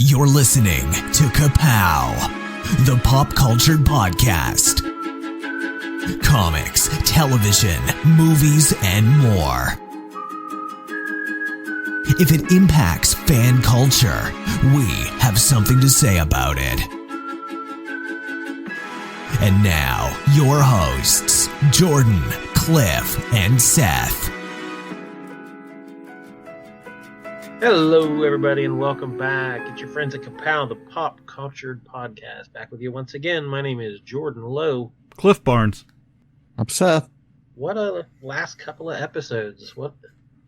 You're listening to Ka-Pow, the pop culture podcast. Comics, television, movies, and more. If it impacts fan culture, we have something to say about it. And now, your hosts, Jordan, Cliff, and Seth. Hello, everybody, and welcome back. It's your friends at Ka-Pow, the pop culture podcast. Back with you once again. My name is Jordan Lowe. Cliff Barnes. I'm Seth. What a last couple of episodes. What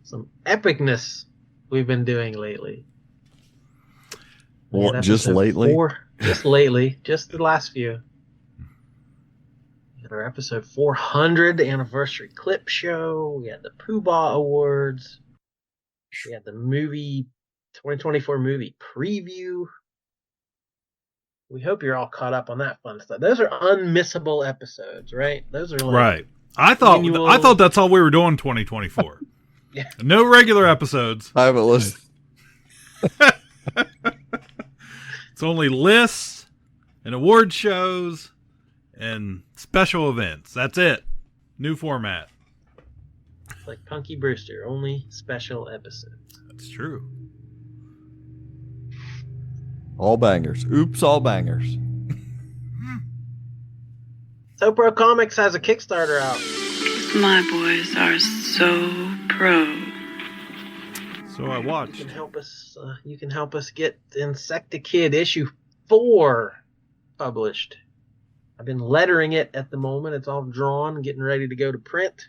some epicness we've been doing lately. Well, just lately? Just the last few. We had our episode 400 anniversary clip show. We had the Pooh Bah Awards. We had the 2024 movie preview. We hope you're all caught up on that fun stuff. Those are unmissable episodes, right? Those are like right. I thought that's all we were doing in 2024. Yeah. No regular episodes. I haven't listened. It's only lists and award shows and special events. That's it. New format. Like Punky Brewster, only special episodes. That's true. All bangers. Oops, all bangers. So Pro Comics has a Kickstarter out. My boys are so pro. So I watched. You can help us get Insectakid issue 4 published. I've been lettering it at the moment. It's all drawn, getting ready to go to print.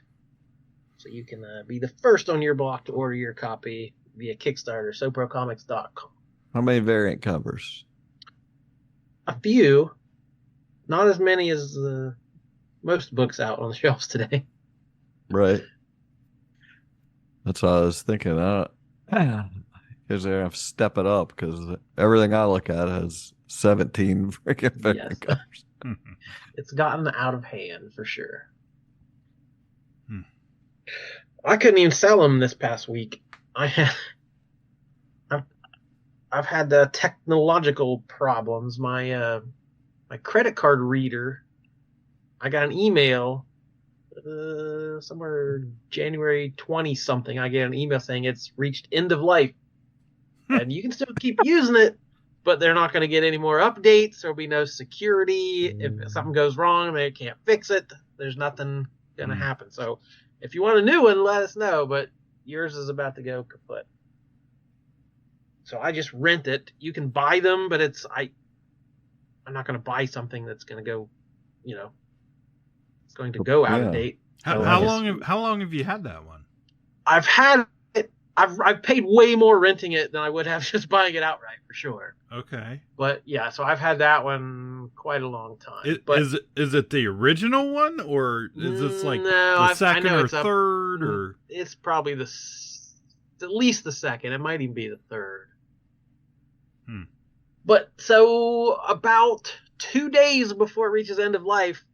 So you can be the first on your block to order your copy via Kickstarter, soprocomics.com. How many variant covers? A few. Not as many as most books out on the shelves today. Right. That's what I was thinking. Because they have to step it up because everything I look at has 17 freaking variant covers. It's gotten out of hand for sure. I couldn't even sell them this past week. I've had the technological problems. My credit card reader. I got an email somewhere January 20 something. I get an email saying it's reached end of life, and you can still keep using it, but they're not going to get any more updates. There'll be no security. If something goes wrong, they can't fix it. There's nothing going to happen. So if you want a new one, let us know, but yours is about to go kaput. So I just rent it. You can buy them, but I'm not going to buy something that's going to go, it's going to go out of date. How long have you had that one? I've had it. I've paid way more renting it than I would have just buying it outright for sure. Okay. But yeah, so I've had that one quite a long time. Is it the original one, or is this like the second or third, or it's probably at least the second. It might even be the third. But so about 2 days before it reaches end of life,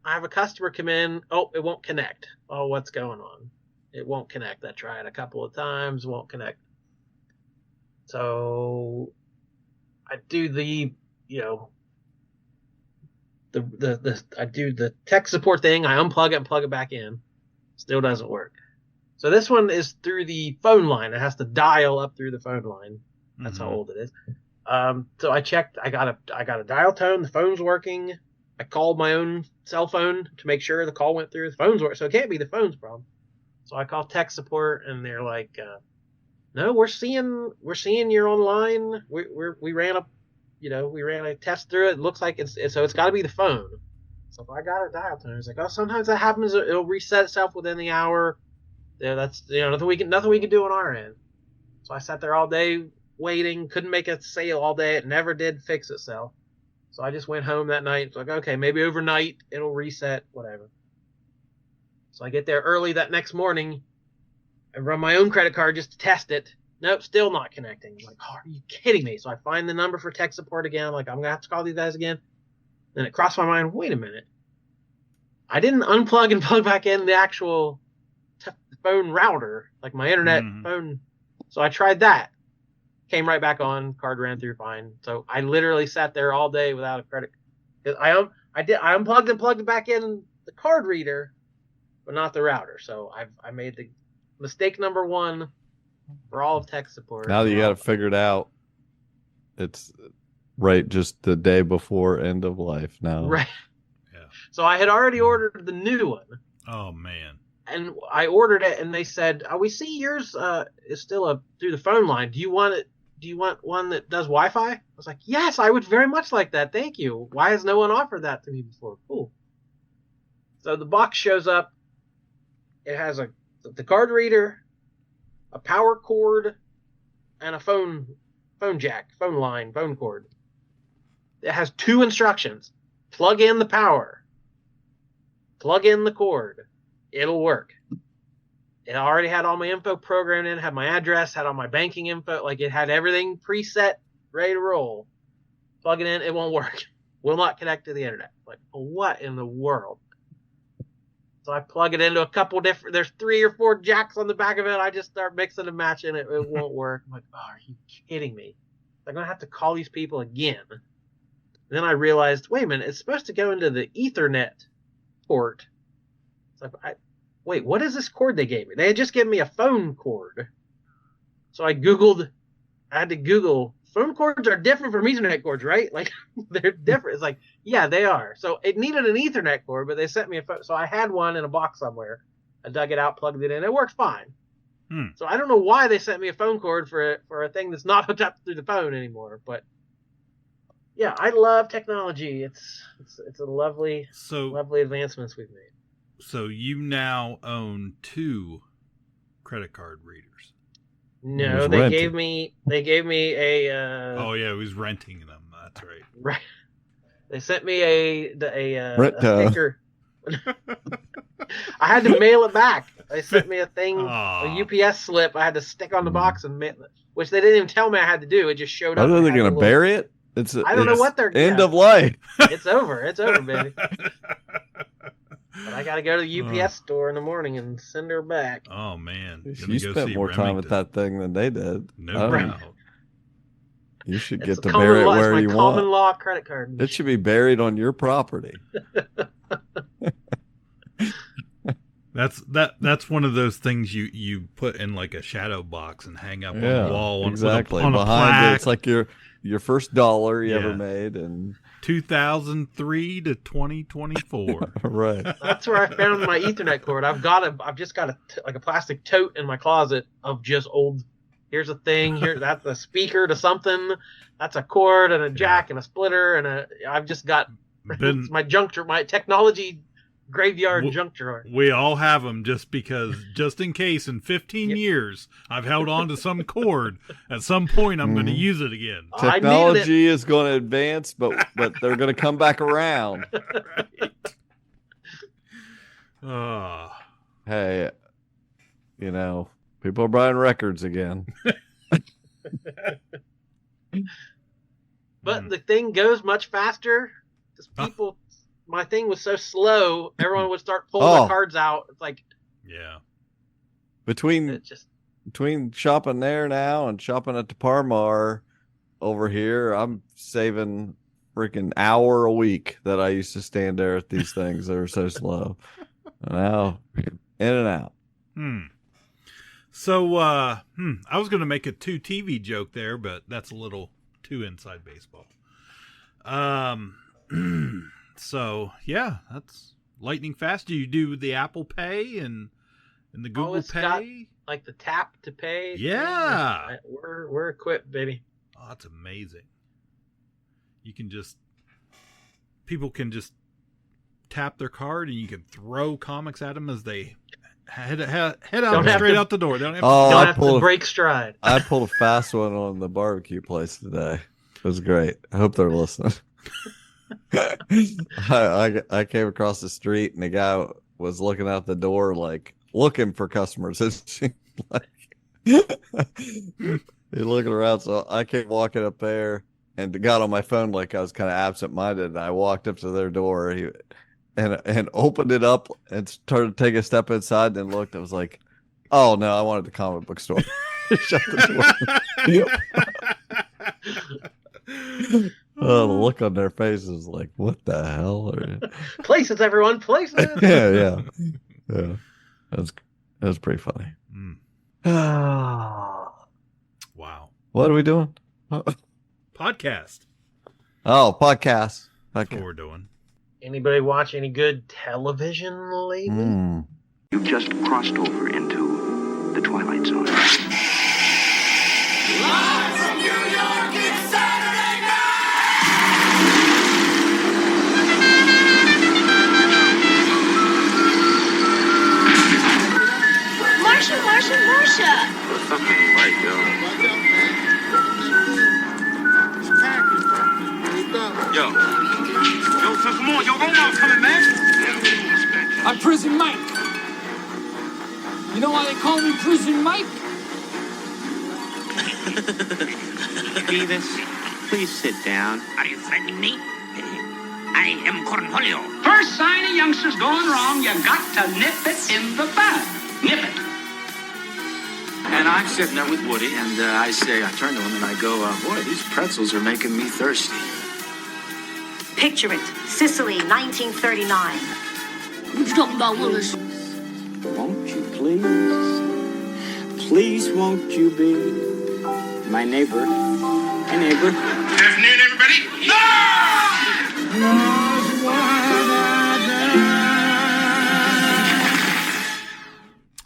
I have a customer come in. Oh, it won't connect. Oh, what's going on? It won't connect. I tried a couple of times, won't connect. So I do the I do the tech support thing. I unplug it and plug it back in. Still doesn't work. So this one is through the phone line. It has to dial up through the phone line. That's how old it is. So I checked. I got a dial tone. The phone's working. I called my own cell phone to make sure the call went through. The phone's working, so it can't be the phone's problem. So I called tech support, and they're like, "No, we're seeing you're online. We ran a test through it. It looks like it's got to be the phone." So if I got a dial tone, it's like, "Oh, sometimes that happens. It'll reset itself within the hour. Yeah, that's nothing we can do on our end." So I sat there all day waiting, couldn't make a sale all day. It never did fix itself. So I just went home that night. It's like, okay, maybe overnight it'll reset, whatever. So I get there early that next morning and run my own credit card just to test it. Nope, still not connecting. I'm like, oh, are you kidding me? So I find the number for tech support again. I'm like, I'm going to have to call these guys again. Then it crossed my mind, wait a minute. I didn't unplug and plug back in the actual phone router, like my internet phone. So I tried that. came right back on. Card ran through fine. So I literally sat there all day without a credit. I unplugged and plugged it back in the card reader, but not the router. So I made the mistake number 1 for all of tech support. Now that you got it figured out, it's right just the day before end of life now. Right. Yeah. So I had already ordered the new one. Oh man. And I ordered it, and they said, "We see yours is still through the phone line. Do you want it? Do you want one that does Wi-Fi?" I was like, "Yes, I would very much like that. Thank you. Why has no one offered that to me before?" Cool. So the box shows up. It has the card reader, a power cord, and a phone jack, phone line, phone cord. It has 2 instructions: plug in the power, plug in the cord. It'll work. It already had all my info programmed in, had my address, had all my banking info. Like, it had everything preset, ready to roll. Plug it in, it won't work. Will not connect to the internet. Like, what in the world? So I plug it into a couple different, there's 3 or 4 jacks on the back of it. I just start mixing and matching it. It won't work. I'm like, oh, are you kidding me? I'm going to have to call these people again. And then I realized, wait a minute, it's supposed to go into the Ethernet port. It's like, wait, what is this cord they gave me? They had just given me a phone cord. So I had to Google, phone cords are different from Ethernet cords, right? Like, they're different. It's like, yeah, they are. So it needed an Ethernet cord, but they sent me a phone. So I had one in a box somewhere. I dug it out, plugged it in. It worked fine. So I don't know why they sent me a phone cord for a thing that's not hooked up through the phone anymore. But yeah, I love technology. It's a lovely advancements we've made. So you now own 2 credit card readers. No, they gave me a. Oh yeah, he was renting them. That's right. Right. They sent me a sticker. I had to mail it back. They sent me a thing, a UPS slip. I had to stick on the box and mail it, which they didn't even tell me I had to do. It just showed up. Are they going to bury it? I don't know what they're end of life. It's over. It's over, baby. But I got to go to the UPS store in the morning and send her back. Oh, man. You spent more time with that thing than they did. No doubt. You should get to bury it where you want. It's my common law credit card. It should be buried on your property. That's one of those things you put in like a shadow box and hang up on the wall. Exactly. On behind it, it's like your first dollar you ever made, and 2003 to 2024. Right. That's where I found my Ethernet cord. I've just got a plastic tote in my closet of just old. Here's a thing. Here, that's a speaker to something. That's a cord and a jack and a splitter and I've just got my junk drawer, my technology graveyard junk drawer. We all have them just in case in 15 years I've held on to some cord. At some point I'm going to use it again. Technology is going to advance, but they're going to come back around. Right. Hey, people are buying records again. But the thing goes much faster. Just my thing was so slow, everyone would start pulling the cards out. It's like, between shopping there now and shopping at the Parmar over here, I'm saving freaking hour a week that I used to stand there at these things that are so slow. Now, in and out. So, I was going to make a 2 TV joke there, but that's a little too inside baseball. So, yeah, that's lightning fast. Do you do the Apple Pay and the Google Pay? Got, like the tap to pay. Yeah. Thing. We're equipped, baby. Oh, that's amazing. People can just tap their card and you can throw comics at them as they head out straight out the door. Don't have to break stride. I pulled a fast one on the barbecue place today. It was great. I hope they're listening. I came across the street and the guy was looking out the door looking for customers. It seemed like he's looking around. So I came walking up there and got on my phone like I was kind of absent-minded. And I walked up to their door and opened it up and started to take a step inside and looked. I was like, oh no, I wanted the comic book store. Shut the door. Oh, the look on their faces is like, what the hell? Places, everyone, places. Yeah. That's pretty funny. Wow. What are we doing? Podcast. Oh, podcast. That's what we're doing. Anybody watch any good television lately? You've just crossed over into the Twilight Zone. Live from New York, it's Saturday Marsha! The fucking light, yo. Yo, so come on, yo, Omar's coming, man. I'm Prison Mike. You know why they call me Prison Mike? Beavis, please sit down. Are you threatening me? I am Cornholio. First sign a youngster's going wrong, you got to nip it in the bud. Nip it. And I'm sitting there with Woody, and I turn to him and I go, boy, these pretzels are making me thirsty. Picture it. Sicily, 1939. What you talking about, Willis? Won't you please? Please won't you be my neighbor? My neighbor. Good afternoon, everybody.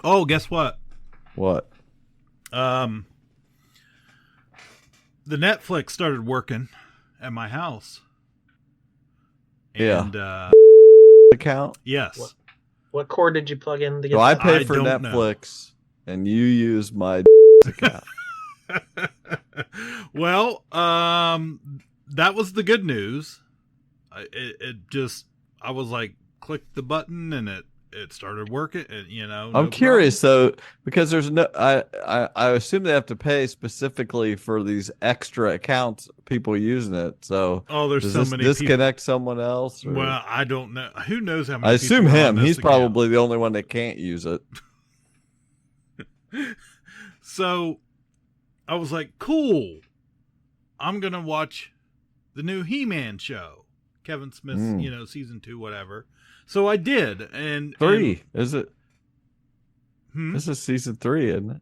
Oh, guess what? What? The Netflix started working at my house. Yeah. And, account? yes. What cord did you plug in to get So I that? pay for don't Netflix, and you use my account. Well, that was the good news. It just, I was like, clicked the button and it started working. And, I'm curious though, because there's no, I assume they have to pay specifically for these extra accounts, people using it. So there's does so this many disconnect someone else? Or? Well, I don't know. Who knows how many? I assume people are on him. this He's account. probably the only one that can't use it. So I was like, cool. I'm going to watch the new He-Man show. Kevin Smith, season 2, whatever. So I did. And 3, is it? This is season 3, isn't it?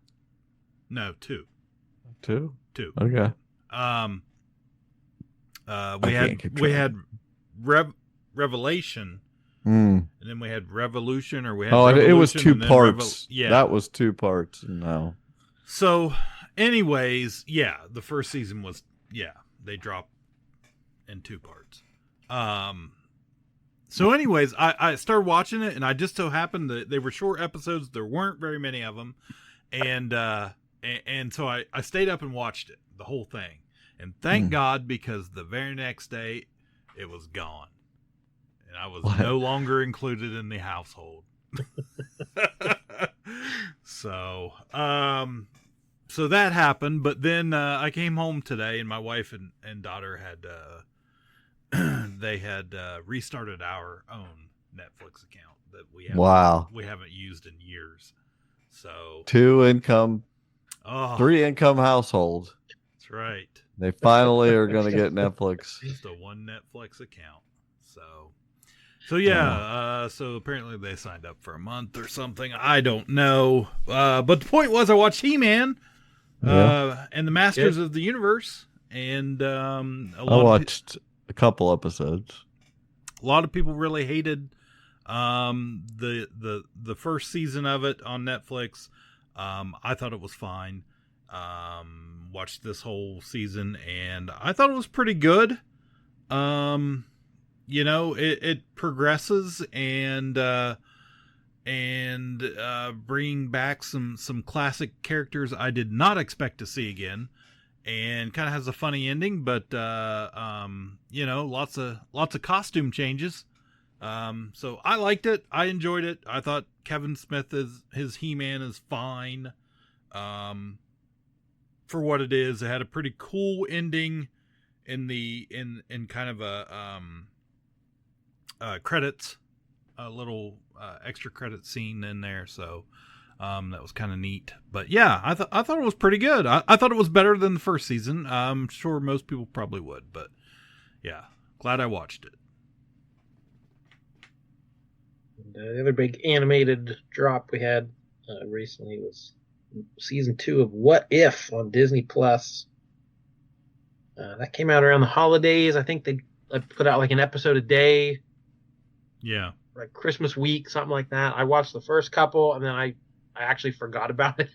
No, 2. 2? 2. Okay. We had Revelation. And then we had Revolution, or we had it was Revolution, 2 parts. Yeah. That was 2 parts. No. So, anyways, yeah, the first season was, they dropped in 2 parts. So anyways, I started watching it, and I just so happened that they were short episodes. There weren't very many of them. And so I stayed up and watched it, the whole thing. And thank God, because the very next day it was gone. And I was no longer included in the household. So that happened. But then I came home today, and my wife and daughter had they had restarted our own Netflix account that we haven't used in years. So 3 income household. That's right. They finally are going to get Netflix. Just a one Netflix account. So yeah, so apparently they signed up for a month or something. I don't know. But the point was, I watched He-Man and the Masters of the Universe, and I watched a couple episodes. A lot of people really hated the first season of it on Netflix. I thought it was fine. Watched this whole season, and I thought it was pretty good. It progresses and bringing back some classic characters I did not expect to see again, and kind of has a funny ending, but lots of costume changes. So I liked it. I enjoyed it. I thought Kevin Smith his He-Man is fine. For what it is, it had a pretty cool ending in kind of a credits, a little extra credit scene in there. So That was kind of neat. But yeah, I thought it was pretty good. I thought it was better than the first season. I'm sure most people probably would, but yeah, glad I watched it. And, the other big animated drop we had recently was season 2 of What If on Disney Plus. That came out around the holidays. I think they put out like an episode a day. Yeah. Like Christmas week, something like that. I watched the first couple, and then I actually forgot about it.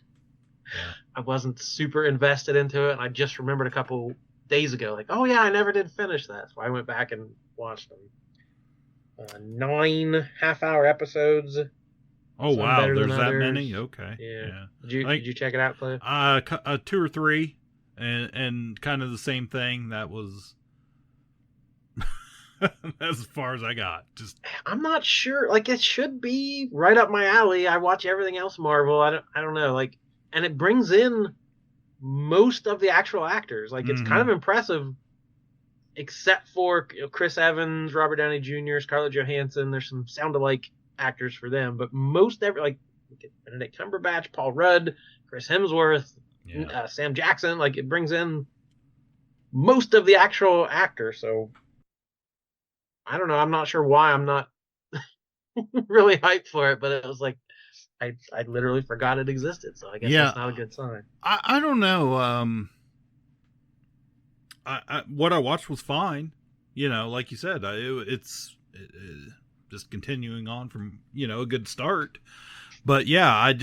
Yeah. I wasn't super invested into it, and I just remembered a couple days ago, like, oh yeah, I never did finish that. So I went back and watched them. 9 half-hour episodes. Oh Some wow, better than there's that others. many. Okay. Yeah. Did you check it out, Clay? 2 or 3, and kind of the same thing. That was as far as I got. Just I'm not sure. Like, it should be right up my alley. I watch everything else Marvel. I don't know. Like, and it brings in most of the actual actors. Like, it's kind of impressive, except for Chris Evans, Robert Downey Jr., Scarlett Johansson. There's some sound-alike actors for them, but like Benedict Cumberbatch, Paul Rudd, Chris Hemsworth, Sam Jackson. Like, it brings in most of the actual actors. So I don't know. I'm not sure why I'm not really hyped for it, but it was like I literally forgot it existed. So I guess that's not a good sign. I don't know. What I watched was fine. Like you said, it's just continuing on from a good start. But yeah, I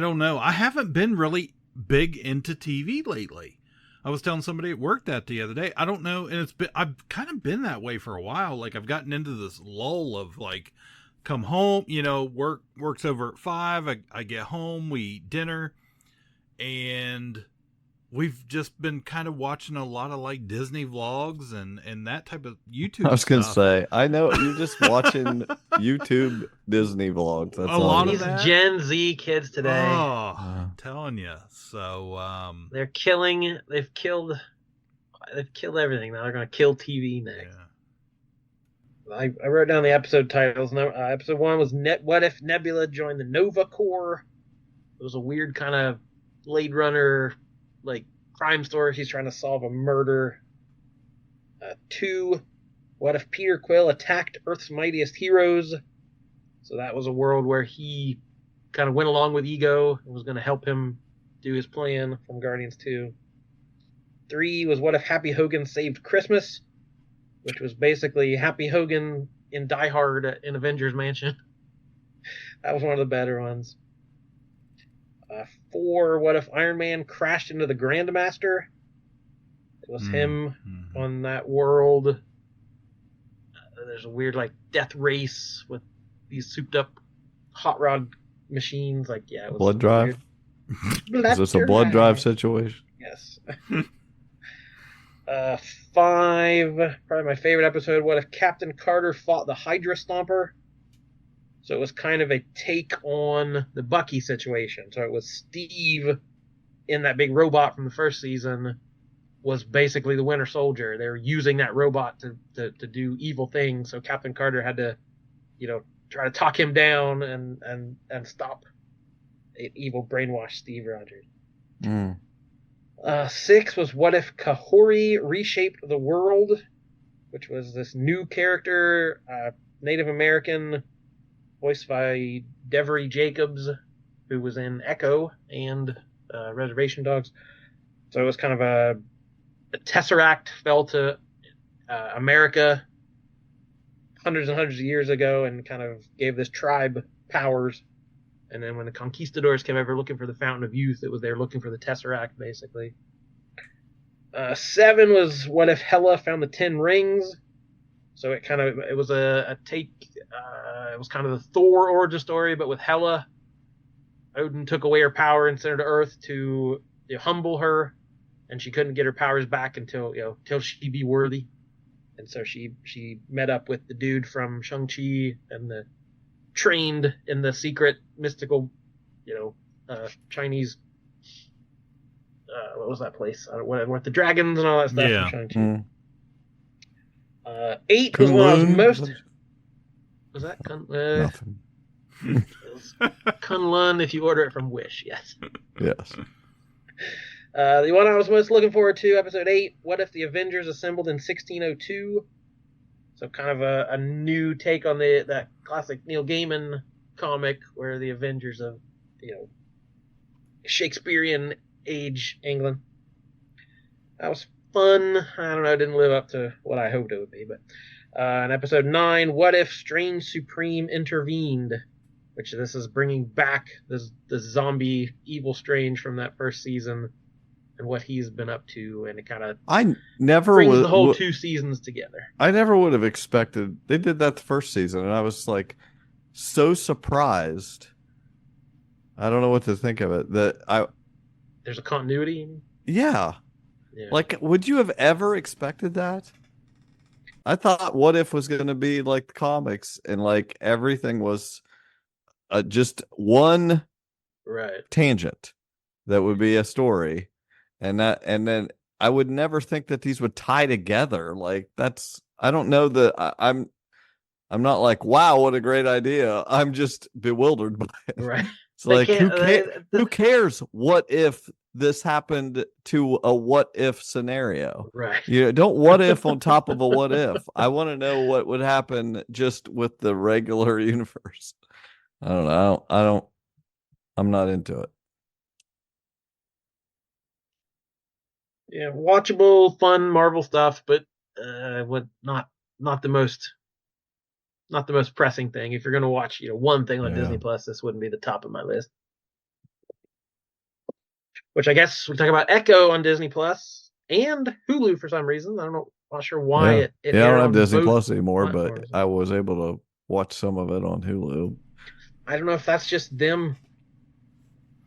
don't know. I haven't been really big into TV lately. I was telling somebody at work that the other day. I don't know, and I've kind of been that way for a while. Like, I've gotten into this lull of like, come home, work's over at 5. I get home, we eat dinner, and we've just been kind of watching a lot of like Disney vlogs and that type of YouTube. I was gonna stuff. say, I know you're just watching YouTube Disney vlogs. That's a lot These of that. Gen Z kids today. Oh, I'm telling you. So they're killing. They've killed everything. Now they're gonna kill TV next. Yeah. I wrote down the episode titles. Episode 1 was What If Nebula Joined the Nova Corps? It was a weird kind of Blade Runner like crime story. She's trying to solve a murder. 2, What If Peter Quill attacked Earth's mightiest heroes? So that was a world where he kind of went along with Ego and was going to help him do his plan from Guardians 2. 3 was What If Happy Hogan Saved Christmas? Which was basically Happy Hogan in Die Hard in Avengers Mansion. That was one of the better ones. 4, What If Iron Man crashed into the Grandmaster? It was him on that world. There's a weird like death race with these souped up hot rod machines. Like, yeah, it was blood drive. Is this a blood drive situation? Yes. 5, probably my favorite episode. What If Captain Carter fought the Hydra Stomper? So it was kind of a take on the Bucky situation. So it was Steve in that big robot from the first season was basically the Winter Soldier. They were using that robot to do evil things. So Captain Carter had to, try to talk him down and stop evil brainwashed Steve Rogers. 6 was What If Kahori Reshaped the World, which was this new character, Native American, voiced by Devery Jacobs, who was in Echo and Reservation Dogs. So it was kind of a Tesseract fell to America hundreds and hundreds of years ago and kind of gave this tribe powers. And then when the conquistadors came over looking for the Fountain of Youth, it was there looking for the Tesseract, basically. 7 was What If Hela Found the 10 Rings? So it was a take. It was kind of the Thor origin story, but with Hela. Odin took away her power and sent her to Earth to humble her, and she couldn't get her powers back until she be worthy. And so she met up with the dude from Shang-Chi and trained in the secret mystical, Chinese. What was that place? With the dragons and all that stuff. Yeah. From Shang-Chi. 8 was when I was most. Was that? Nothing. Kunlun if you order it from Wish, yes. Yes. The one I was most looking forward to, episode 8, What If the Avengers Assembled in 1602? So kind of a new take on that classic Neil Gaiman comic where the Avengers of, Shakespearean age England. That was fun. I don't know, it didn't live up to what I hoped it would be. But in episode 9, What If Strange Supreme Intervened? Which this is bringing back the zombie evil Strange from that first season and what he's been up to, and it kind of brings the whole 2 seasons together. I never would have expected. They did that the first season, and I was like so surprised. I don't know what to think of it. There's a continuity. Yeah. Like, would you have ever expected that? I thought What If was going to be like the comics, and like everything was just one tangent that would be a story. And then I would never think that these would tie together. Like I don't know that I'm not like, wow, what a great idea. I'm just bewildered by it. Right. It's like, who cares what if this happened to a what if scenario? Right. You don't what if on top of a what if. I want to know what would happen just with the regular universe. I don't know. I'm not into it. Yeah, watchable, fun Marvel stuff, but not the most pressing thing. If you're going to watch, one thing on Disney Plus, this wouldn't be the top of my list. Which I guess we talk about Echo on Disney Plus and Hulu for some reason. I'm not sure why it I don't have Disney Plus anymore, but I was able to watch some of it on Hulu. I don't know if that's just them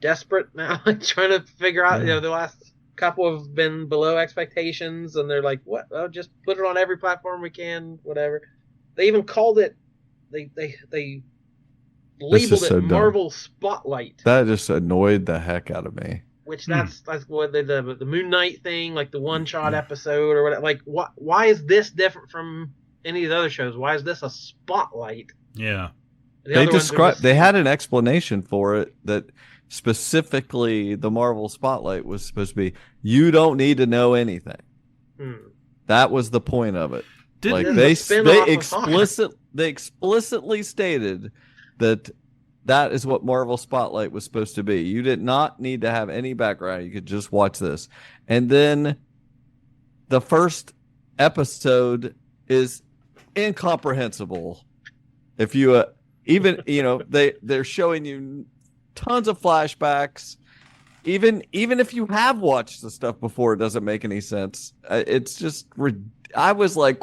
desperate now, like trying to figure out. The last couple have been below expectations, and they're like, "What? Oh, just put it on every platform we can, whatever." They even called it. They labeled it Marvel Spotlight. That just annoyed the heck out of me. Which that's what the Moon Knight thing, like the one-shot episode or whatever. Like, why is this different from any of the other shows? Why is this a spotlight? Yeah. They had an explanation for it that specifically the Marvel Spotlight was supposed to be, you don't need to know anything. That was the point of it. They explicitly stated that is what Marvel Spotlight was supposed to be. You did not need to have any background. You could just watch this. And then the first episode is incomprehensible. If you they're showing you tons of flashbacks. Even if you have watched the stuff before, it doesn't make any sense. It's just, I was like,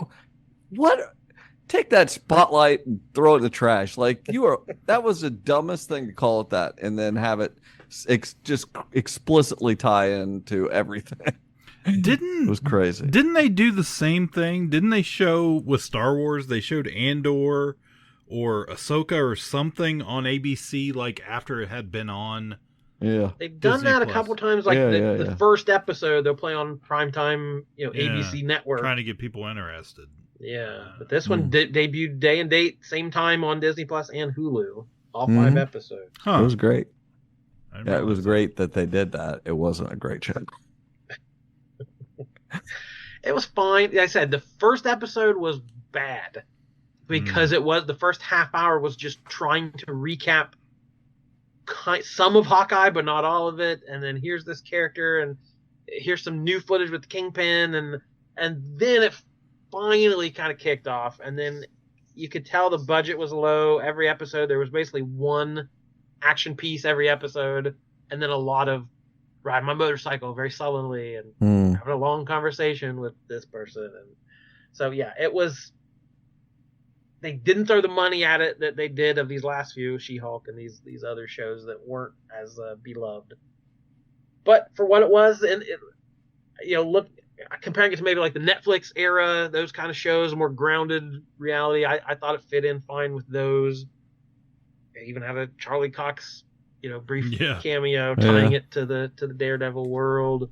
what? Take that spotlight and throw it in the trash. Like, that was the dumbest thing to call it that, and then have it just explicitly tie into everything. It was crazy. Didn't they do the same thing? Didn't they show with Star Wars? They showed Andor or Ahsoka or something on ABC, like after it had been on. Yeah, they've done that a couple times. Like the first episode, they'll play on primetime, ABC network, trying to get people interested. Yeah, but this one debuted day and date, same time on Disney Plus and Hulu, all 5 episodes. It was great. Yeah, it was great that they did that. It wasn't a great show. It was fine. Like I said, the first episode was bad because it was the first half hour was just trying to recap some of Hawkeye, but not all of it. And then here's this character, and here's some new footage with the Kingpin, and then it finally kind of kicked off. And then you could tell the budget was low. Every episode there was basically one action piece every episode, and then a lot of riding my motorcycle very sullenly and having a long conversation with this person. And so it was. They didn't throw the money at it that they did of these last few, She-Hulk and these other shows that weren't as beloved. But for what it was, and look, comparing it to maybe like the Netflix era, those kind of shows, more grounded reality, I thought it fit in fine with those. They even had a Charlie Cox, brief cameo tying it to the Daredevil world.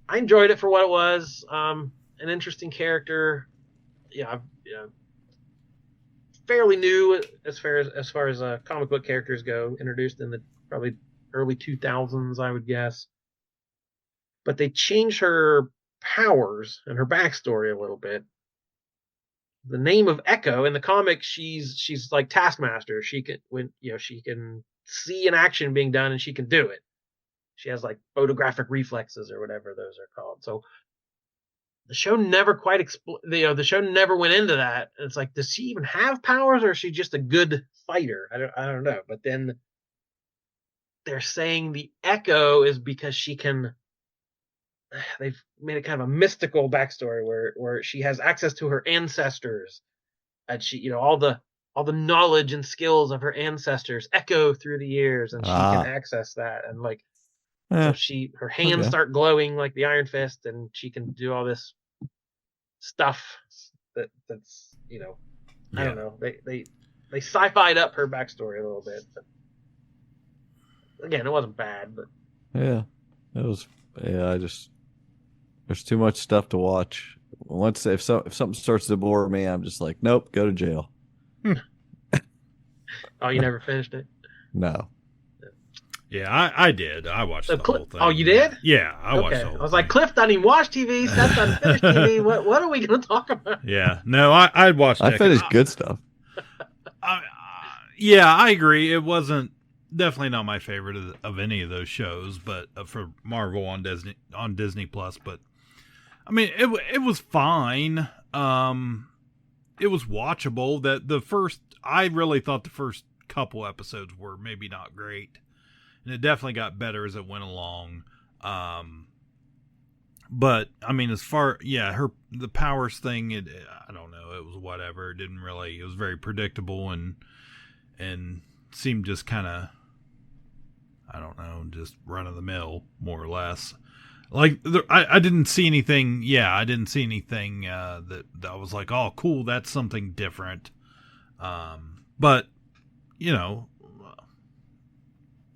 I enjoyed it for what it was. An interesting character. fairly new as far as comic book characters go, introduced in the probably early 2000s, I would guess. But they changed her powers and her backstory a little bit. The name of Echo in the comic, she's like Taskmaster. She can see an action being done and she can do it. She has like photographic reflexes or whatever those are called. So the show never quite the show never went into that. And it's like, does she even have powers, or is she just a good fighter? I don't know. But then they're saying the Echo is because she can. They've made it kind of a mystical backstory where she has access to her ancestors, and she, all the knowledge and skills of her ancestors echo through the years, and she can access that, and like, so her hands start glowing like the Iron Fist, and she can do all this stuff that's I don't know. They sci-fi'd up her backstory a little bit, but again, it wasn't bad, but yeah, it was. Yeah, there's too much stuff to watch. Once if something starts to bore me, I'm just like, nope, go to jail. Oh, you never finished it? No. Yeah, I did. I watched the whole thing. Oh, you did? Yeah, I watched the whole thing. I was like, Cliff doesn't even watch TV. Seth doesn't finish TV. What are we going to talk about? Yeah, no, I watched. I finished good stuff. Yeah, I agree. It wasn't definitely not my favorite of any of those shows, but for Marvel on Disney Plus. But I mean, it was fine. It was watchable. I really thought the first couple episodes were maybe not great, and it definitely got better as it went along. But I mean, the powers thing, I don't know, it was whatever. It was very predictable and seemed just kind of, I don't know, just run of the mill, more or less. Like, I didn't see anything. Yeah, I didn't see anything that I was like, oh, cool, that's something different. But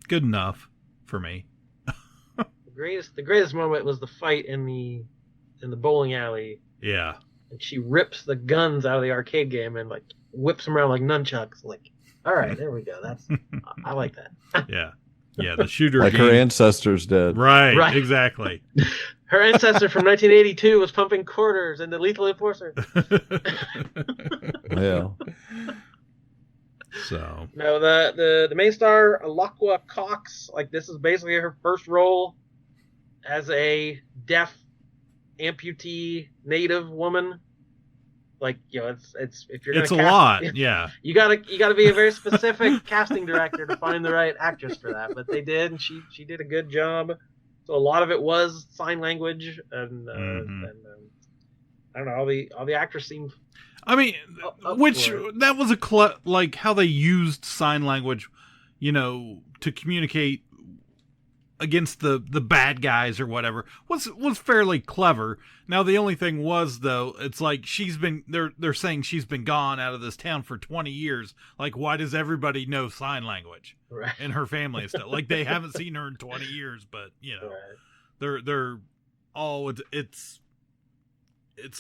good enough for me. The greatest moment was the fight in the bowling alley. Yeah. And she rips the guns out of the arcade game and like whips them around like nunchucks. Like, all right, there we go. I like that. Yeah. Yeah, the shooter like game. Her ancestors did. Right. Exactly. Her ancestor from 1982 was pumping quarters into Lethal Enforcer. Yeah. So. No, the main star, Alaqua Cox, like, this is basically her first role as a deaf amputee native woman. Like, it's if you're gonna it's a lot, yeah. You gotta be a very specific casting director to find the right actress for that. But they did, and she did a good job. So a lot of it was sign language, and I don't know, all the actors seemed. I mean, that was like how they used sign language, to communicate against the bad guys or whatever was fairly clever. Now the only thing was, though, it's like they're saying she's been gone out of this town for 20 years. Like, why does everybody know sign language? Right. And her family and stuff? Like, they haven't seen her in 20 years, but right. they're all it's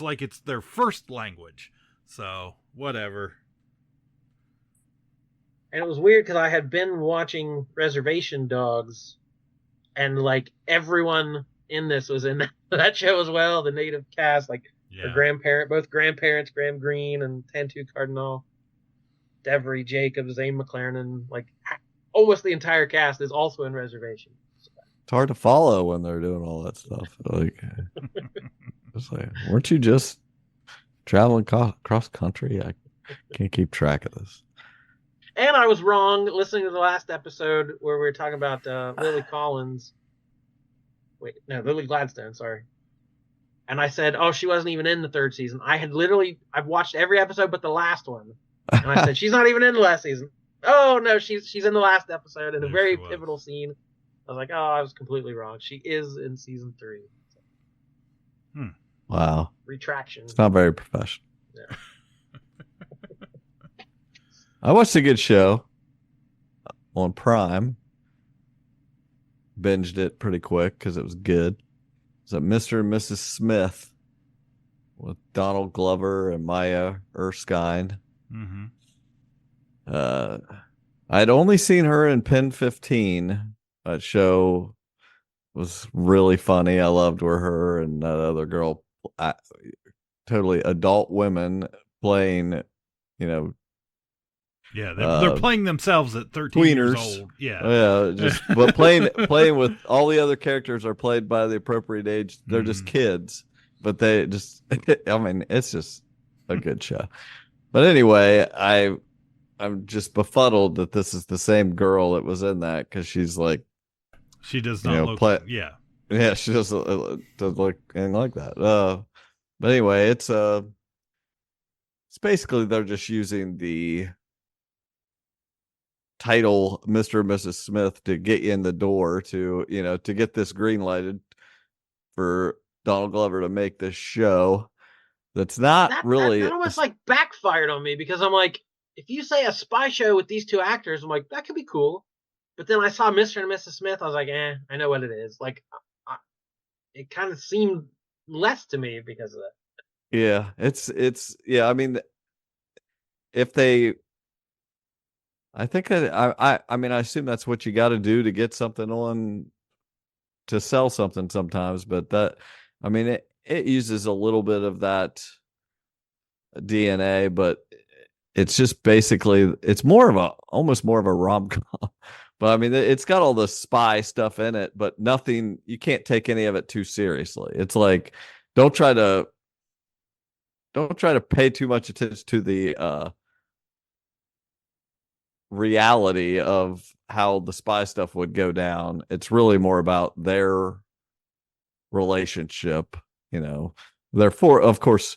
like it's their first language. So whatever. And it was weird because I had been watching Reservation Dogs, and like everyone in this was in that show as well. The native cast, like both grandparents, Graham Greene and Tantu Cardinal, Devery Jacobs, Zane McLaren, like almost the entire cast is also in Reservation. It's hard to follow when they're doing all that stuff. Like, it's like, weren't you just traveling cross country? I can't keep track of this. And I was wrong listening to the last episode where we were talking about Lily Collins. Lily Gladstone, sorry. And I said, oh, she wasn't even in the third season. I've watched every episode but the last one. And I said, she's not even in the last season. Oh, no, she's in the last episode in a very pivotal scene. I was like, oh, I was completely wrong. She is in season 3. Wow. Retraction. It's not very professional. Yeah. I watched a good show on Prime. Binged it pretty quick because it was good. It's a Mr. and Mrs. Smith with Donald Glover and Maya Erskine. Mm-hmm. I'd only seen her in Pen 15. That show was really funny. I loved where her and that other girl, totally adult women playing, you know, yeah, they're playing themselves at 13 tweeners. years old. Yeah, just but playing with all the other characters are played by the appropriate age. They're just kids, but they just, I mean, it's just a good show. But anyway, I'm just befuddled that this is the same girl that was in that, because she's like, she does not look. Yeah, she doesn't look anything like that. But anyway, it's basically they're just using the title Mr. and Mrs. Smith to get you in the door, to to get this green lighted for Donald Glover to make this show. That's not really. That almost like backfired on me, because I'm like, if you say a spy show with these two actors, I'm like, that could be cool. But then I saw Mr. and Mrs. Smith, I was like, I know what it is. Like, it kind of seemed less to me because of that. Yeah, it's yeah. I mean, if they, I think I mean, I assume that's what you got to do to get something on, to sell something sometimes. But that, I mean, it uses a little bit of that DNA, but it's just basically, it's almost more of a rom-com. But I mean, it's got all the spy stuff in it, but nothing, you can't take any of it too seriously. It's like, don't try to pay too much attention to the reality of how the spy stuff would go down. It's really more about their relationship, they're of course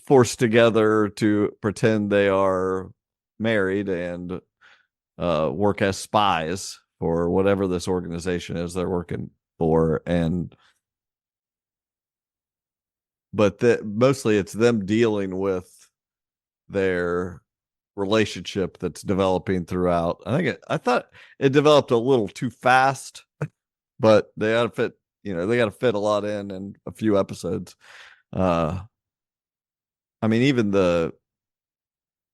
forced together to pretend they are married and work as spies for whatever this organization is they're working for. But mostly it's them dealing with their relationship that's developing throughout. I thought it developed a little too fast, but they got to fit a lot in a few episodes. I mean, even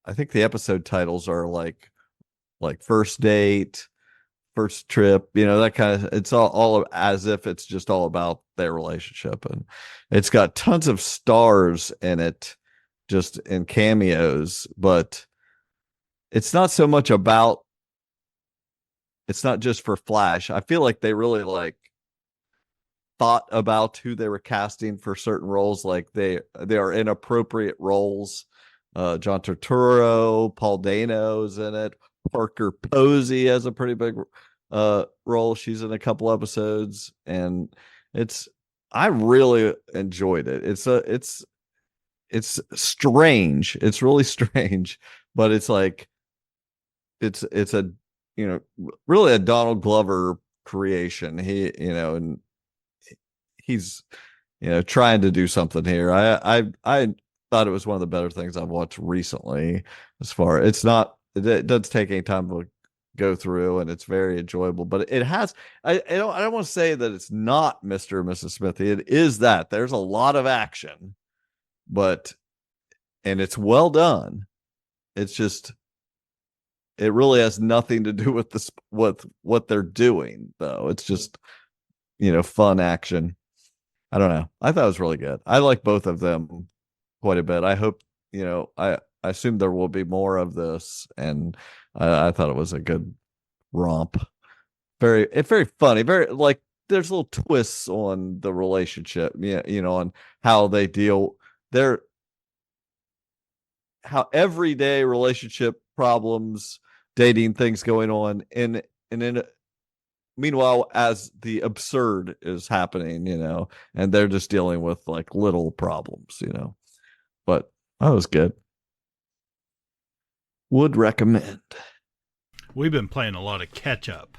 I think the episode titles are like First Date, First Trip, that kind of, it's all as if it's just all about their relationship. And it's got tons of stars in it, just in cameos, but it's not so much about, it's not just for Flash. I feel like they really thought about who they were casting for certain roles. Like they are inappropriate roles. John Turturro, Paul Dano's in it. Parker Posey has a pretty big role. She's in a couple episodes, and I really enjoyed it. It's strange. It's really strange, but it's like it's a really a Donald Glover creation. And he's trying to do something here. I thought it was one of the better things I've watched recently. It does take any time to go through, and it's very enjoyable. But it has, I don't want to say that it's not Mr. and Mrs. Smithy. It is that. There's a lot of action, and it's well done. It's just, it really has nothing to do with what they're doing, though. It's just, fun action. I don't know. I thought it was really good. I like both of them quite a bit. I hope, I assume there will be more of this, and I thought it was a good romp. It's very funny. Very, there's little twists on the relationship, on how they deal how everyday relationship problems, dating things going on, and meanwhile, as the absurd is happening, and they're just dealing with little problems, but that was good. Would recommend. We've been playing a lot of catch up,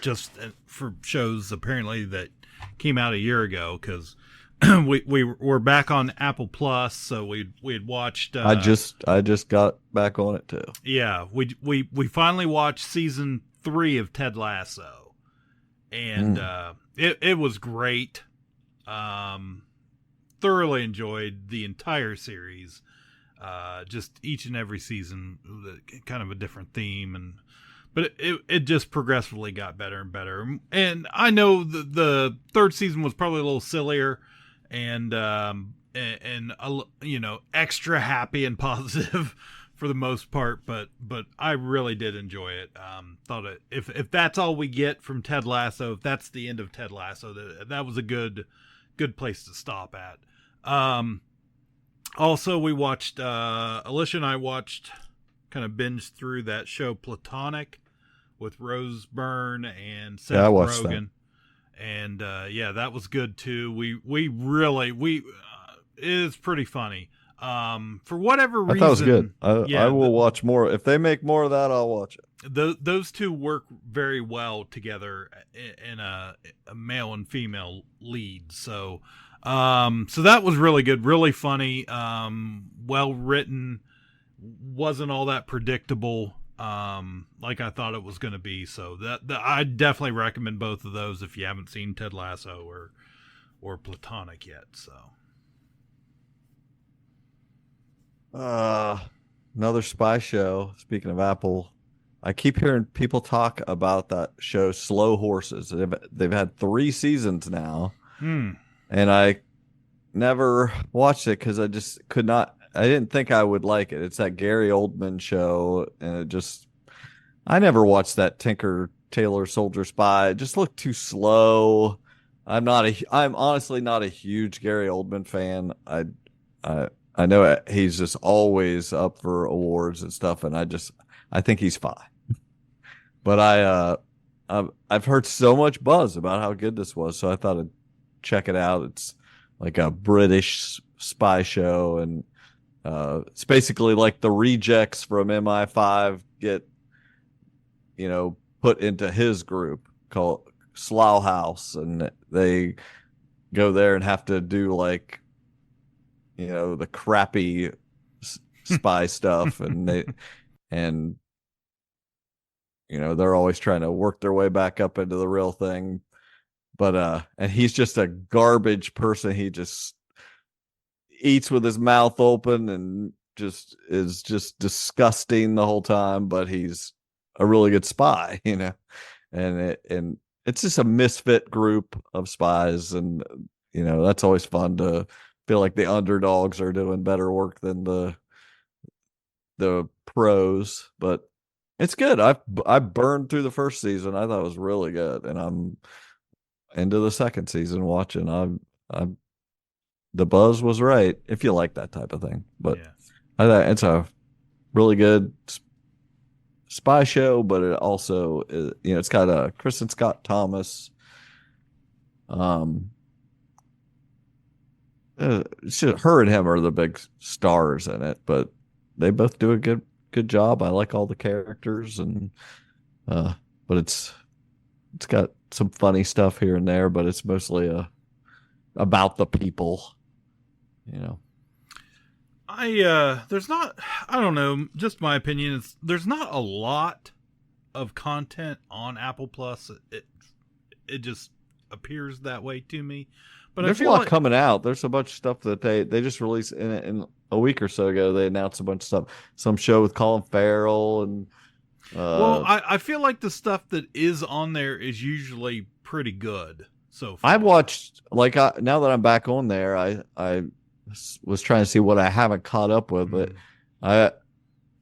just for shows apparently that came out a year ago, because we're back on Apple Plus, so we had watched. I just got back on it too. Yeah, we finally watched season 3 of Ted Lasso, and it was great. Thoroughly enjoyed the entire series. Just each and every season, kind of a different theme, but it just progressively got better and better. And I know the third season was probably a little sillier and extra happy and positive for the most part, but I really did enjoy it. Thought if that's all we get from Ted Lasso, if that's the end of Ted Lasso, that was a good place to stop at. Also, we watched, Alicia and I watched, kind of binged through that show Platonic with Rose Byrne and Seth Rogen. And, that was good too. It is pretty funny. For whatever reason. I thought it was good. I will watch more. If they make more of that, I'll watch it. Those two work very well together in a male and female lead. So that was really good, really funny, well written, wasn't all that predictable, like I thought it was going to be. So that I definitely recommend both of those if you haven't seen Ted Lasso or Platonic yet. So, another spy show. Speaking of Apple, I keep hearing people talk about that show, Slow Horses. They've had 3 seasons now. And I never watched it because I just could not. I didn't think I would like it. It's that Gary Oldman show, and I never watched that Tinker Tailor Soldier Spy. It just looked too slow. I'm honestly not a huge Gary Oldman fan. I know he's just always up for awards and stuff, and I think he's fine. But I've heard so much buzz about how good this was, so I thought I'd check it out. It's like a British spy show, and it's basically like the rejects from MI5 get put into his group called Slough House, and they go there and have to do like the crappy spy stuff, and they're always trying to work their way back up into the real thing. But and he's just a garbage person. He just eats with his mouth open and is disgusting the whole time, but he's a really good spy, and it's just a misfit group of spies, and that's always fun to feel like the underdogs are doing better work than the pros. But it's good. I burned through the first season. I thought it was really good, and I'm into the second season watching. I'm the buzz was right if you like that type of thing. But I thought it's a really good spy show, but it also is, it's got a Kristen Scott Thomas. Her and him are the big stars in it, but they both do a good job. I like all the characters, and but it's got some funny stuff here and there, but it's mostly about the people. There's not, I don't know, just my opinion is there's not a lot of content on Apple Plus. It just appears that way to me. But there's a lot coming out. There's a bunch of stuff that they just released in a week or so ago. They announced a bunch of stuff. Some show with Colin Farrell and. I feel like the stuff that is on there is usually pretty good. So far. I've watched now that I'm back on there, I was trying to see what I haven't caught up with, but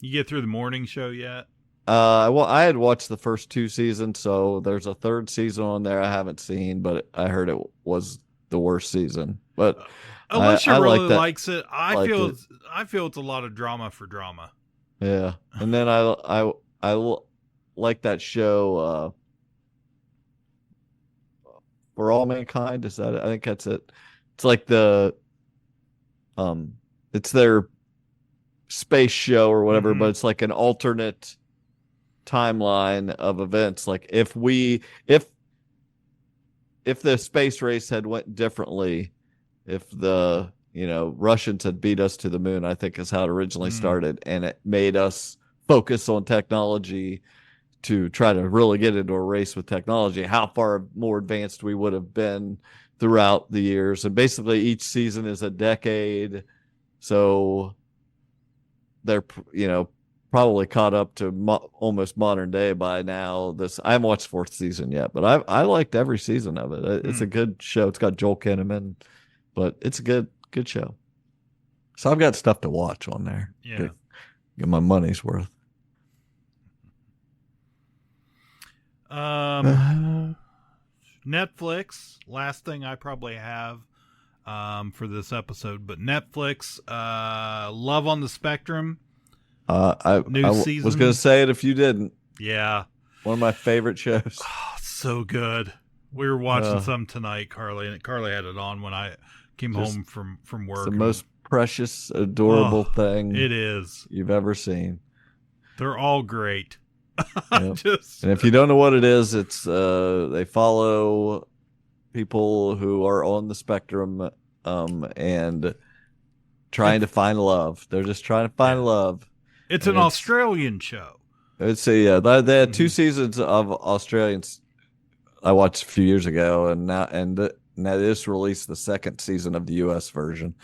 you get through the morning show yet? Well, I had watched the first 2 seasons, so there's a 3rd season on there I haven't seen, but I heard it was the worst season. But Alicia really likes it. I feel it's a lot of drama for drama. Yeah, and then I like that show For All Mankind. Is that? I think that's it. It's like it's their space show or whatever, but it's like an alternate timeline of events. Like if the space race had went differently, if the Russians had beat us to the moon, I think is how it originally started, and it made us focus on technology to try to really get into a race with technology, how far more advanced we would have been throughout the years. And basically each season is a decade. So they're probably caught up to almost modern day by now. I haven't watched 4th season yet, but I liked every season of it. It's a good show. It's got Joel Kinnaman, but it's a good show. So I've got stuff to watch on there. Yeah, get my money's worth. Netflix. Last thing I probably have for this episode, but Netflix. Love on the Spectrum. I season. Was going to say it if you didn't. Yeah. One of my favorite shows. Oh, so good. We were watching some tonight, Carly, and Carly had it on when I came home from work. It's the most precious, adorable thing it is you've ever seen. They're all great. Yep. And if you don't know what it is, it's they follow people who are on the spectrum and trying to find love. They're just trying to find love. It's an Australian show. They had 2 seasons of Australians I watched a few years ago, and now they just released the 2nd season of the U.S. version.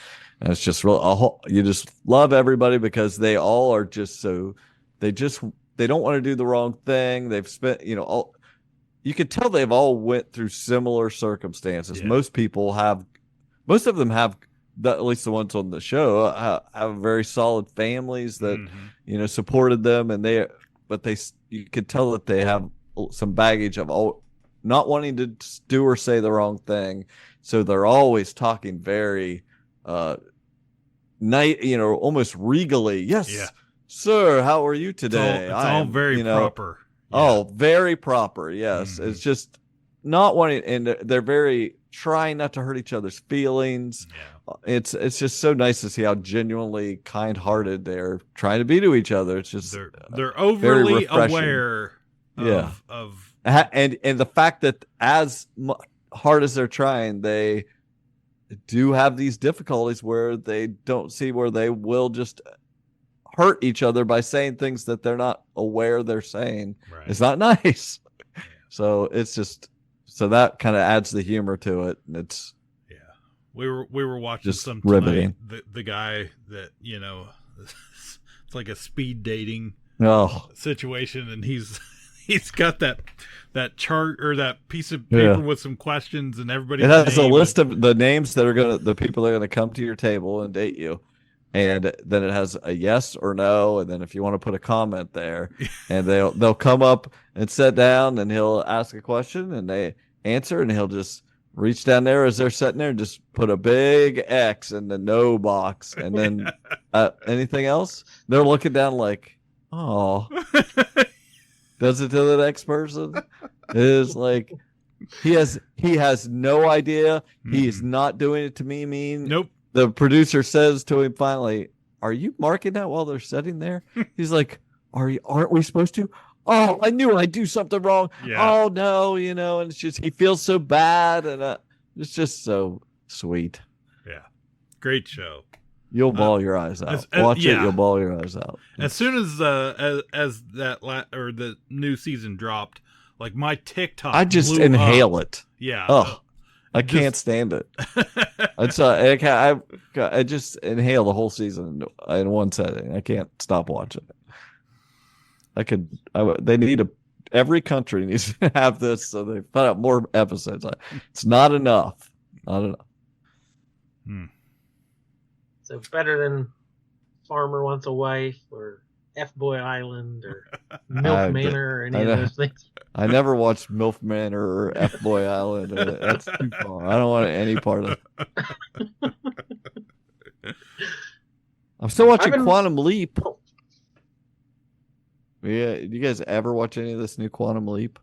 And it's just you just love everybody because they all are just so they don't want to do the wrong thing. They've spent you could tell they've all went through similar circumstances. Yeah. Most of them have. At least the ones on the show have very solid families that supported them, and you could tell that they have some baggage of not wanting to do or say the wrong thing, so they're always talking very almost regally. Yes, sir. How are you today? It's all very proper. Yeah. Oh, very proper. Yes, it's just not wanting, and they're very trying not to hurt each other's feelings. Yeah. It's just so nice to see how genuinely kind-hearted they're trying to be to each other. It's just they're overly aware of and the fact that as hard as they're trying, they do have these difficulties where they don't see where they will just hurt each other by saying things that they're not aware they're saying. Right. It's not nice. Yeah. So it's just that kind of adds the humor to it, and it's. We were watching just some riveting. tonight. The guy that it's like a speed dating situation, and he's got that chart or that piece of paper with some questions, and everybody. It has a list of the names that are the people that are gonna come to your table and date you, and then it has a yes or no, and then if you want to put a comment there, and they'll come up and sit down, and he'll ask a question, and they answer, and he'll just reach down there as they're sitting there and just put a big X in the no box. And then anything else? They're looking down like, oh, does it to the next person? It is like, he has no idea. He is not doing it to me mean. Nope. The producer says to him finally, are you marking that while they're sitting there? He's like, aren't we supposed to? Oh, I knew I'd do something wrong. Yeah. Oh no, and it's just he feels so bad, and it's just so sweet. Yeah, great show. You'll bawl your eyes out. Watch it, you'll bawl your eyes out. As soon as the new season dropped, like my TikTok, I just inhale it. Yeah. Oh, I can't stand it. I just inhale the whole season in one setting. I can't stop watching it. Every country needs to have this, so they put out more episodes. It's not enough. Not enough. So better than Farmer Wants a Wife or F-Boy Island or Milk Manor or any of those things. I never watched MILF Manor or F-Boy Island. That's too far. I don't want any part of it. I'm still watching Quantum Leap. Yeah, do you guys ever watch any of this new Quantum Leap?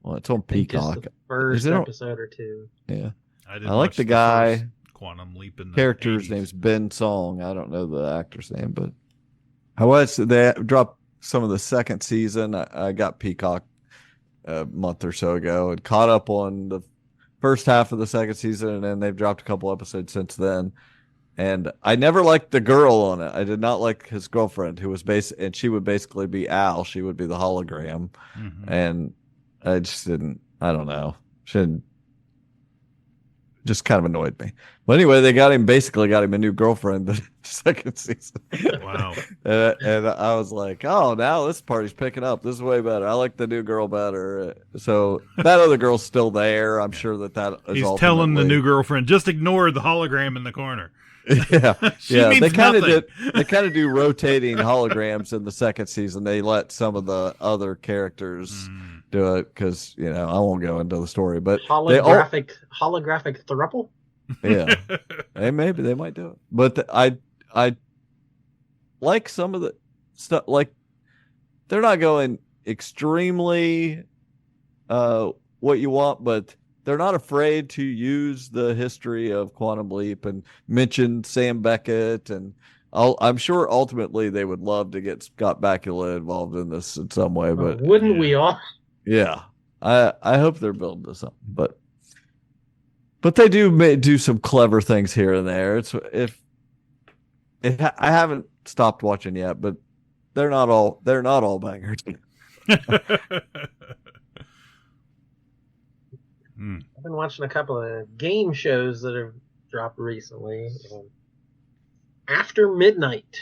Well, it's on Peacock. Just the first episode or two. Yeah, I like the guy. Quantum Leap in the character's 80s. Name's Ben Song. I don't know the actor's name, but they dropped some of the 2nd season. I got Peacock a month or so ago and caught up on the first half of the 2nd season, and then they've dropped a couple episodes since then. And I never liked the girl on it. I did not like his girlfriend, who was and she would basically be Al. She would be the hologram. Mm-hmm. And I just didn't, I don't know. just kind of annoyed me. But anyway, they basically got him a new girlfriend the second season. Wow. And I was like, oh, now this party's picking up. This is way better. I like the new girl better. So that other girl's still there. I'm sure that is He's telling the new girlfriend, just ignore the hologram in the corner. Yeah. Means they kind nothing. of do rotating holograms in the second season. They let some of the other characters do it because, I won't go into the story, but holographic throuple. Yeah. Hey, maybe they might do it. But I like some of the stuff, like they're not going extremely what you want, but they're not afraid to use the history of Quantum Leap and mention Sam Beckett. And I'm sure ultimately they would love to get Scott Bakula involved in this in some way. But wouldn't we all? Yeah. I hope they're building to something. But they do some clever things here and there. I haven't stopped watching yet, but they're not all bangers. I've been watching a couple of game shows that have dropped recently. After Midnight.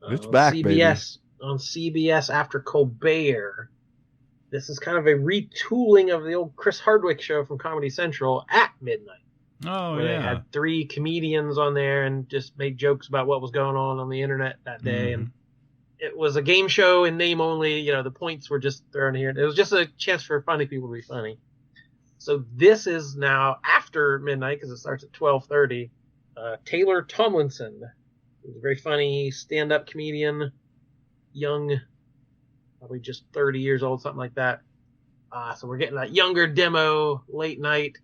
It's back, CBS, baby. On CBS after Colbert. This is kind of a retooling of the old Chris Hardwick show from Comedy Central at midnight. Oh, where they had 3 comedians on there and just made jokes about what was going on the internet that day. And it was a game show in name only. The points were just thrown here. It was just a chance for funny people to be funny. So this is now after midnight because it starts at 12:30. Taylor Tomlinson, who's a very funny stand-up comedian, young, probably just 30 years old, something like that. So we're getting that younger demo late night.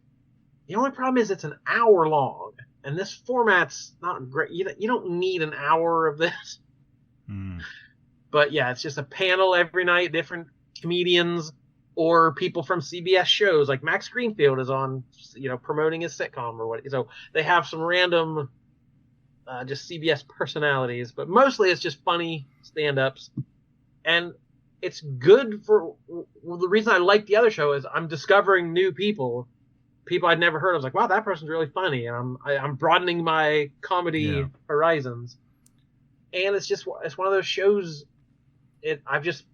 The only problem is it's an hour long, and this format's not great. You don't need an hour of this. But yeah, it's just a panel every night, different comedians or people from CBS shows. Like Max Greenfield is on, promoting his sitcom or what. So they have some random, just CBS personalities, but mostly it's just funny stand-ups. And it's good for the reason I like the other show is I'm discovering new people I'd never heard. I was like, wow, that person's really funny, and I'm broadening my comedy horizons. And it's one of those shows. I've just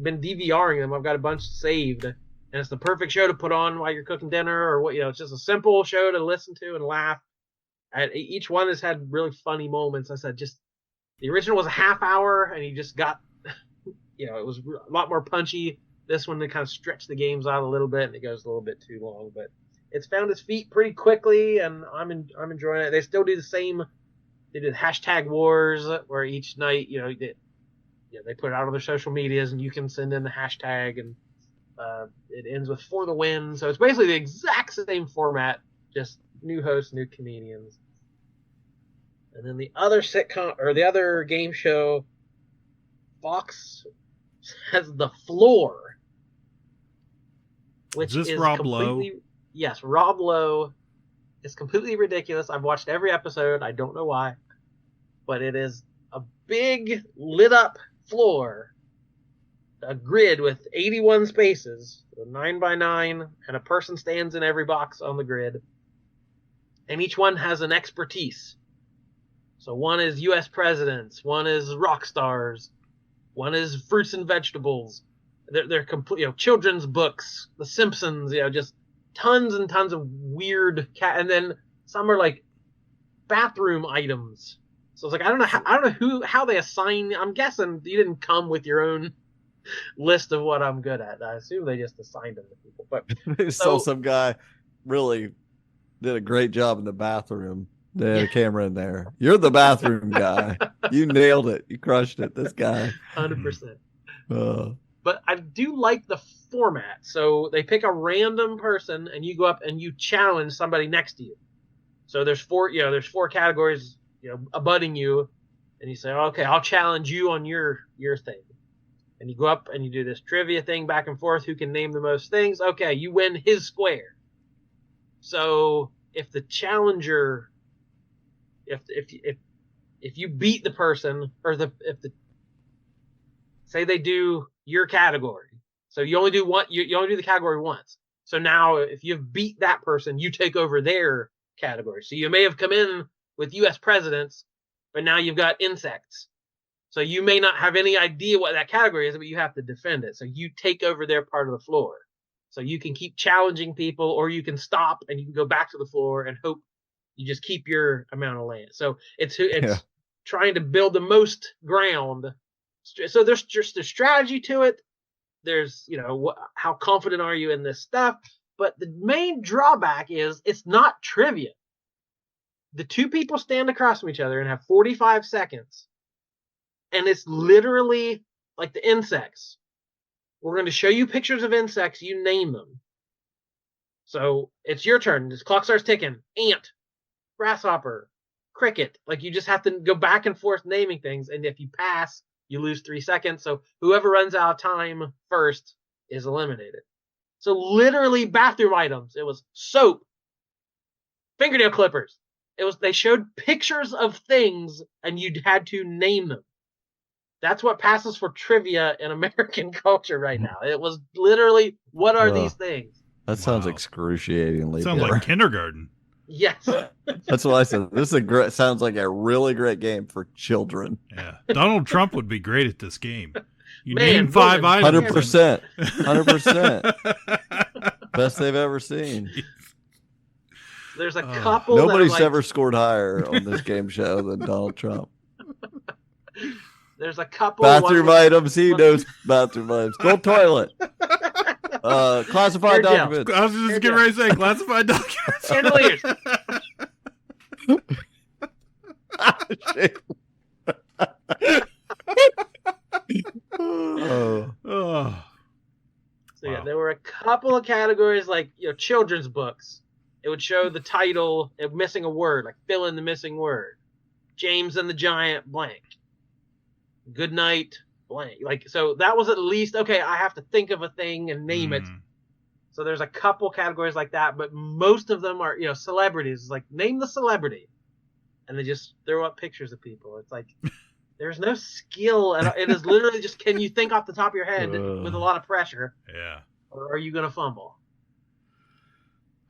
been DVRing them. I've got a bunch saved, and it's the perfect show to put on while you're cooking dinner or what. It's just a simple show to listen to and laugh. And each one has had really funny moments. I said, just the original was a half hour, and you just got. It was a lot more punchy. This one, they kind of stretch the games out a little bit, and it goes a little bit too long. But it's found its feet pretty quickly, and I'm enjoying it. They still do the same. They did hashtag wars, where each night, they put it out on their social medias, and you can send in the hashtag, and it ends with for the win. So it's basically the exact same format, just new hosts, new comedians. And then the other sitcom or the other game show, Fox has The Floor, which is Rob Lowe? Yes, Rob Lowe. It's completely ridiculous. I've watched every episode. I don't know why, but it is a big lit up floor, a grid with 81 spaces, 9x9, and a person stands in every box on the grid, and each one has an expertise. So one is U.S. presidents, one is rock stars, one is fruits and vegetables. They're complete, children's books, The Simpsons, just tons and tons of weird and then some are like bathroom items. So it's like I don't know how they assign. I'm guessing you didn't come with your own list of what I'm good at. I assume they just assigned them to people. But so some guy really did a great job in the bathroom. They had a camera in there. You're the bathroom guy. You nailed it. You crushed it. This guy. 100%. But I do like the format. So they pick a random person, and you go up and you challenge somebody next to you. So there's 4 categories, abutting you, and you say, okay, I'll challenge you on your thing. And you go up and you do this trivia thing back and forth. Who can name the most things? Okay, you win his square. So if the challenger, if you beat the person, or say they do your category, so you only do one, you only do the category once. So now if you've beat that person, you take over their category. So you may have come in with U.S. presidents, but now you've got insects. So you may not have any idea what that category is, but you have to defend it. So you take over their part of the floor. So you can keep challenging people, or you can stop and you can go back to the floor and hope you just keep your amount of land. So it's trying to build the most ground. So there's just a strategy to it. There's, how confident are you in this stuff? But the main drawback is it's not trivia. The two people stand across from each other and have 45 seconds. And it's literally like the insects. We're going to show you pictures of insects. You name them. So it's your turn. This clock starts ticking. Ant, grasshopper, cricket. Like, you just have to go back and forth naming things. And if you pass, you lose 3 seconds. So whoever runs out of time first is eliminated. So literally bathroom items. It was soap, fingernail clippers. They showed pictures of things and you had to name them. That's what passes for trivia in American culture right now. It was literally, what are these things? That sounds excruciatingly. Sounds like kindergarten. Yes. That's what I said. This is sounds like a really great game for children. Yeah. Donald Trump would be great at this game. You name 5 items. 100%. 100%. Best they've ever seen. There's a couple. Nobody's ever scored higher on this game show than Donald Trump. There's a couple bathroom items. He knows bathroom items. Go toilet. Classified documents. I was just getting ready to say classified documents. Chandeliers. So yeah, there were a couple of categories like children's books. It would show the title of missing a word, like fill in the missing word. James and the Giant blank. Good night blank. Like, so that was at least okay. I have to think of a thing and name it. So there's a couple categories like that, but most of them are celebrities. It's like, name the celebrity, and they just throw up pictures of people. It's like there's no skill, and it is literally just, can you think off the top of your head with a lot of pressure? Yeah. Or are you gonna fumble?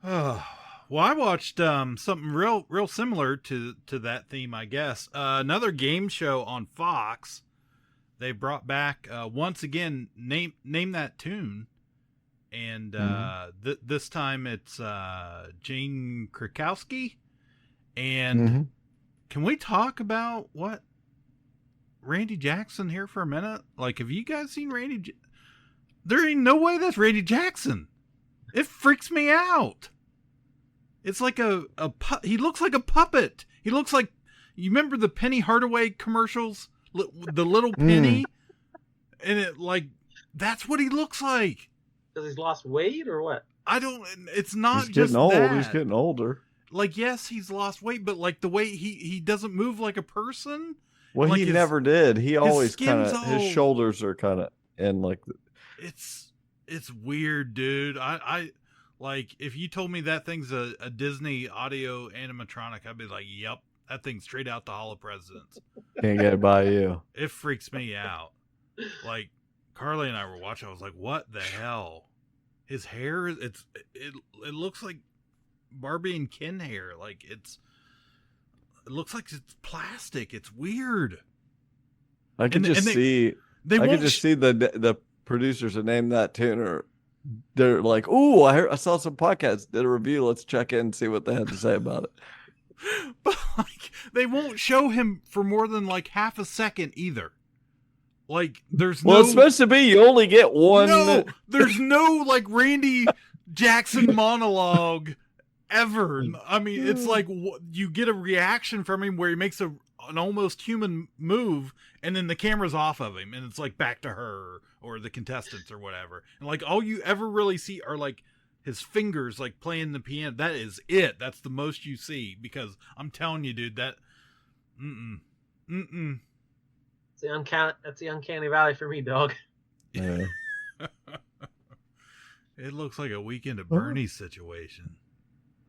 Well, I watched something real similar to that theme, I guess. Another game show on Fox. They brought back once again name that tune, and this time it's Jane Krakowski. And can we talk about what Randy Jackson here for a minute? Like, have you guys seen Randy? There ain't no way that's Randy Jackson. It freaks me out. It's like he looks like a puppet. He looks like, you remember the Penny Hardaway commercials? The little Penny? And that's what he looks like. Because he's lost weight or what? It's not he's just getting old. that. He's getting older. Like, yes, he's lost weight, but like the way he doesn't move like a person. Well, like he never did. He always kind of, his all, shoulders are kind of in like. It's weird, dude. I like, if you told me that thing's a Disney audio animatronic, I'd be like, yep, that thing's straight out the Hall of Presidents. Can't get it by you. It freaks me out. Like, Carly and I were watching, I was like, what the hell? His hair, it looks like Barbie and Ken hair. Like, it looks like it's plastic. It's weird. I can just see the producers that named that tune, or they're like, "Ooh, I saw some podcasts, did a review. Let's check in and see what they had to say about it." But like, they won't show him for more than like half a second either. Like, it's supposed to be you only get one. No, there's no like Randy Jackson monologue ever. I mean, it's like you get a reaction from him where he makes an almost human move, and then the camera's off of him, and it's like back to her or the contestants or whatever. And like, all you ever really see are like his fingers like playing the piano. That is it. That's the most you see, because I'm telling you, dude, that That's the uncanny valley for me, dog. Yeah. It looks like a Weekend at Bernie's situation.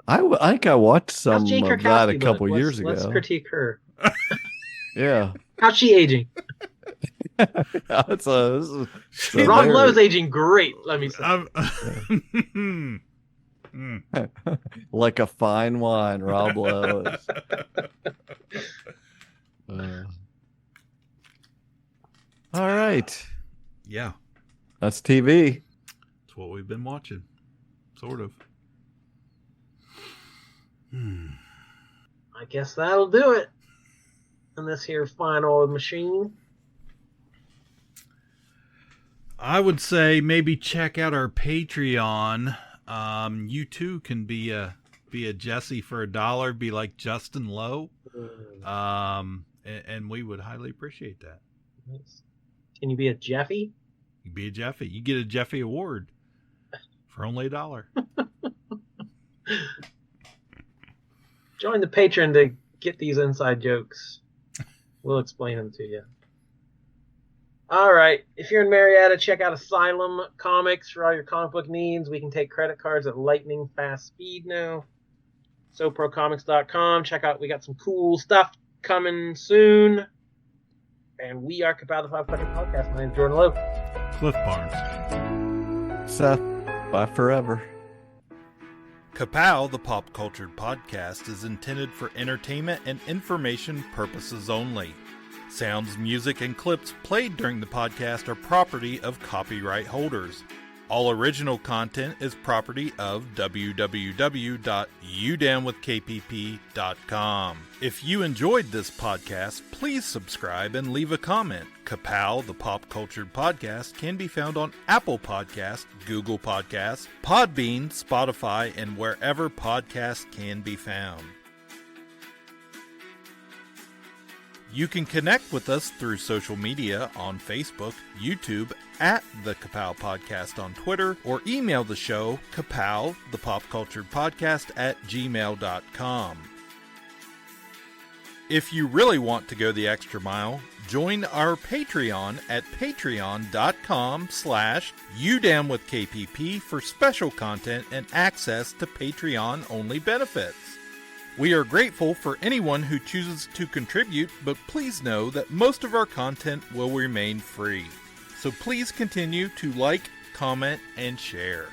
I think I watched some of that a couple years ago. Let's critique her. Yeah. How's she aging? It's Rob Lowe's aging great, let me say. Like a fine wine, Rob Lowe is. All right. Yeah. That's TV. That's what we've been watching. Sort of. I guess that'll do it. In this here fine old machine. I would say maybe check out our Patreon. You too can be a Jesse for $1, be like Justin Lowe. And we would highly appreciate that. Nice. Can you be a Jeffy? You be a Jeffy. You get a Jeffy award for only $1. Join the Patreon to get these inside jokes. We'll explain them to you. All right. If you're in Marietta, check out Asylum Comics for all your comic book needs. We can take credit cards at lightning fast speed now. SoProComics.com. Check out, we got some cool stuff coming soon. And we are Ka-Pow, the Pop Culture Podcast. My name's Jordan Lowe. Cliff Barnes. Seth, bye forever. Ka-Pow, the Pop Culture Podcast, is intended for entertainment and information purposes only. Sounds, music, and clips played during the podcast are property of copyright holders. All original content is property of www.udownwithkpp.com. If you enjoyed this podcast, please subscribe and leave a comment. Ka-Pow, the Pop Culture Podcast, can be found on Apple Podcasts, Google Podcasts, Podbean, Spotify, and wherever podcasts can be found. You can connect with us through social media on Facebook, YouTube, at the Ka-Pow Podcast on Twitter, or email the show, Ka-Pow, the Pop Culture Podcast at gmail.com. If you really want to go the extra mile, join our Patreon at patreon.com/udownwithkpp for special content and access to Patreon-only benefits. We are grateful for anyone who chooses to contribute, but please know that most of our content will remain free. So please continue to like, comment, and share.